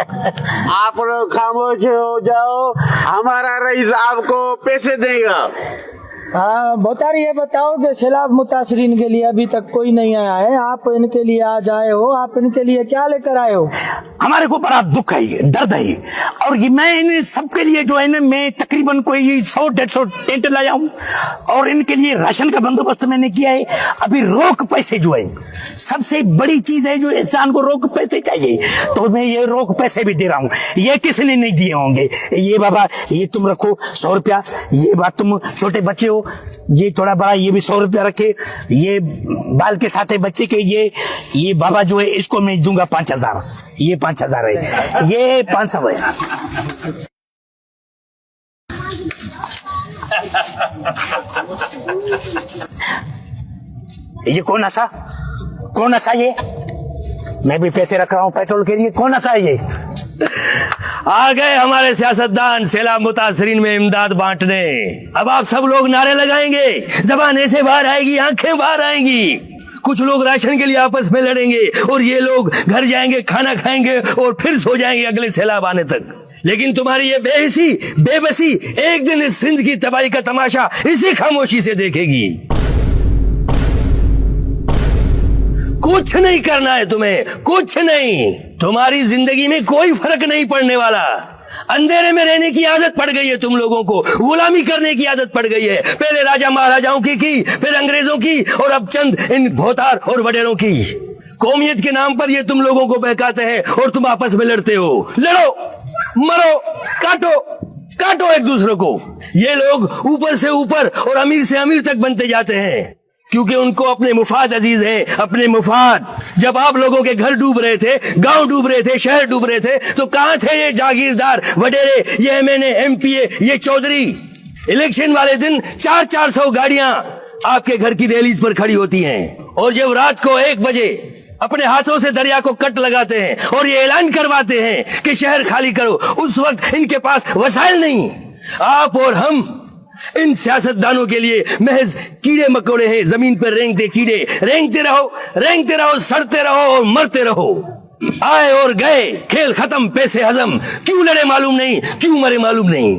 आप लोग खामोश हो जाओ, हमारा रईस आपको पैसे देगा। हाँ बता रही है, बताओ कि सैलाब मुतासरीन के लिए अभी तक कोई नहीं आया है, आप इनके लिए आज आए हो, आप इनके लिए क्या लेकर आए हो? हमारे को बड़ा दुख है, दर्द है, और ये मैं इन सबके लिए जो है ना, मैं तकरीबन कोई 100-150 टेंट लाया हूँ, और इनके लिए राशन का बंदोबस्त मैंने किया है। अभी रोक पैसे जो है सबसे बड़ी चीज है, जो इंसान को रोक पैसे चाहिए, तो मैं ये रोक पैसे भी दे रहा हूँ। ये किसने नहीं दिए होंगे? ये बाबा, ये तुम रखो 100 रुपया, ये बात तुम छोटे बच्चे हो, ये थोड़ा बड़ा, ये भी 100 रुपया रखे, ये बाल के साथ है बच्चे के, ये बाबा जो है इसको मैं दूंगा 5000, ये 5000 है, ये 500 है। ये कौन नशा ये? मैं भी पैसे रख रहा हूँ पेट्रोल के लिए, कौन नशा है ये? आ गए हमारे सियासतदान सैलाब मुतासरीन में इमदाद बांटने। अब आप सब लोग नारे लगाएंगे, जबान ऐसे बाहर आएगी, आंखें बाहर आएंगी। कुछ लोग राशन के लिए आपस में लड़ेंगे, और ये लोग घर जाएंगे, खाना खाएंगे और फिर सो जाएंगे अगले सैलाब आने तक। लेकिन तुम्हारी ये बेहिसी, बेबसी एक दिन इस सिंध की तबाही का तमाशा इसी खामोशी से देखेगी। कुछ नहीं करना है तुम्हें, कुछ नहीं। तुम्हारी जिंदगी में कोई फर्क नहीं पड़ने वाला। अंधेरे में रहने की आदत पड़ गई है तुम लोगों को, गुलामी करने की आदत पड़ गई है। पहले राजा महाराजाओं की, फिर अंग्रेजों की, और अब चंद इन भोतार और वडेरों की। कौमियत के नाम पर ये तुम लोगों को बहकाते हैं और तुम आपस में लड़ते हो। लड़ो, मरो, काटो एक दूसरे को। ये लोग ऊपर से ऊपर और अमीर से अमीर तक बनते जाते हैं, क्योंकि उनको अपने मुफाद अजीज है, अपने मुफाद। जब आप लोगों के घर डूब रहे थे, गांव डूब रहे थे, शहर डूब रहे थे, तो कहां थे ये जागीरदार वडेरे, ये एमएनए, एमपीए, ये चौधरी? इलेक्शन वाले दिन 400 गाड़ियां आपके घर की रैलीज पर खड़ी होती हैं, और जब रात को 1 बजे अपने हाथों से दरिया को कट लगाते हैं और ये ऐलान करवाते हैं कि शहर खाली करो, उस वक्त इनके पास वसाइल नहीं। आप और हम इन सियासतदानों के लिए महज कीड़े मकोड़े हैं, जमीन पर रेंगते कीड़े। रेंगते रहो, सड़ते रहो और मरते रहो। आए और गए, खेल खत्म, पैसे हजम। क्यों लड़े मालूम नहीं, क्यों मरे मालूम नहीं।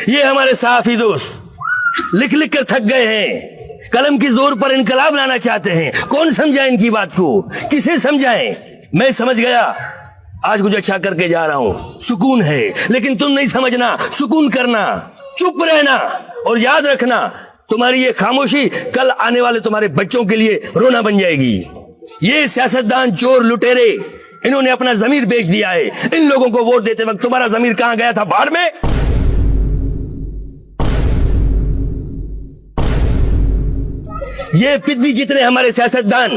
ये हमारे सहाफी दोस्त लिख लिख कर थक गए हैं, कलम की जोर पर इनकलाब लाना चाहते हैं। कौन समझाए इनकी बात को, किसे समझाएं? मैं समझ गया, आज कुछ अच्छा करके जा रहा हूं, सुकून है। लेकिन तुम नहीं समझना, सुकून करना, चुप रहना, और याद रखना तुम्हारी ये खामोशी कल आने वाले तुम्हारे बच्चों के लिए रोना बन जाएगी। ये सियासतदान, चोर, लुटेरे, इन्होंने अपना जमीर बेच दिया है। इन लोगों को वोट देते वक्त तुम्हारा जमीर कहां गया था? बाढ़ में। ये पिद्दी जितने हमारे सियासतदान,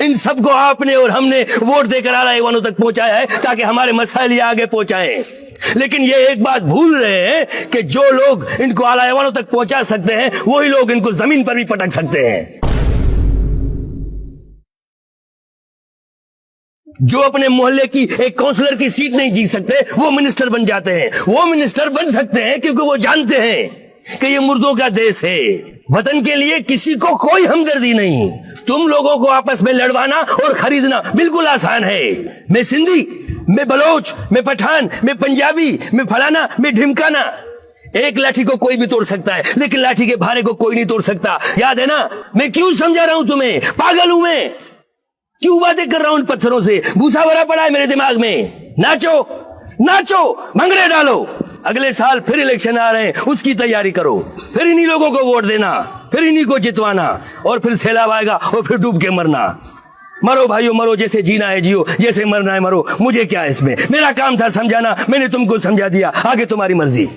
इन सबको आपने और हमने वोट देकर आला ईवानों तक पहुंचाया है, ताकि हमारे मसाइल ये आगे पहुंचाएं। लेकिन ये एक बात भूल रहे हैं कि जो लोग इनको आला ईवानों तक पहुंचा सकते हैं, वही लोग इनको जमीन पर भी पटक सकते हैं। जो अपने मोहल्ले की एक काउंसलर की सीट नहीं जीत सकते, वो मिनिस्टर बन जाते हैं। वो मिनिस्टर बन सकते हैं क्योंकि वो जानते हैं कि ये मुर्दों का देश है। वतन के लिए किसी को कोई हमदर्दी नहीं। तुम लोगों को आपस में लड़वाना और खरीदना बिल्कुल आसान है। मैं सिंधी, मैं बलोच, मैं पठान, मैं पंजाबी, मैं फलाना, मैं ढिमकाना। एक लाठी को कोई भी तोड़ सकता है, लेकिन लाठी के भारे को कोई नहीं तोड़ सकता। याद है ना? मैं क्यों समझा रहा हूं तुम्हें? पागल हूं मैं? क्यों बातें कर रहा हूं इन पत्थरों से? भूसा भरा पड़ा है मेरे दिमाग में। नाचो, भंगड़े डालो। अगले साल फिर इलेक्शन आ रहे हैं, उसकी तैयारी करो। फिर इन्हीं लोगों को वोट देना, फिर इन्हीं को जितवाना, और फिर सैलाब आएगा और फिर डूब के मरना। मरो भाइयों, मरो। जैसे जीना है जियो, जैसे मरना है मरो। मुझे क्या है इसमें? मेरा काम था समझाना, मैंने तुमको समझा दिया, आगे तुम्हारी मर्जी।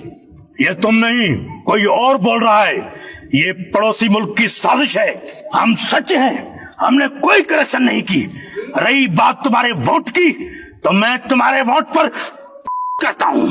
ये तुम नहीं, कोई और बोल रहा है। ये पड़ोसी मुल्क की साजिश है। हम सच हैं, हमने कोई करप्शन नहीं की। रही बात तुम्हारे वोट की, तो मैं तुम्हारे वोट पर करता हूं।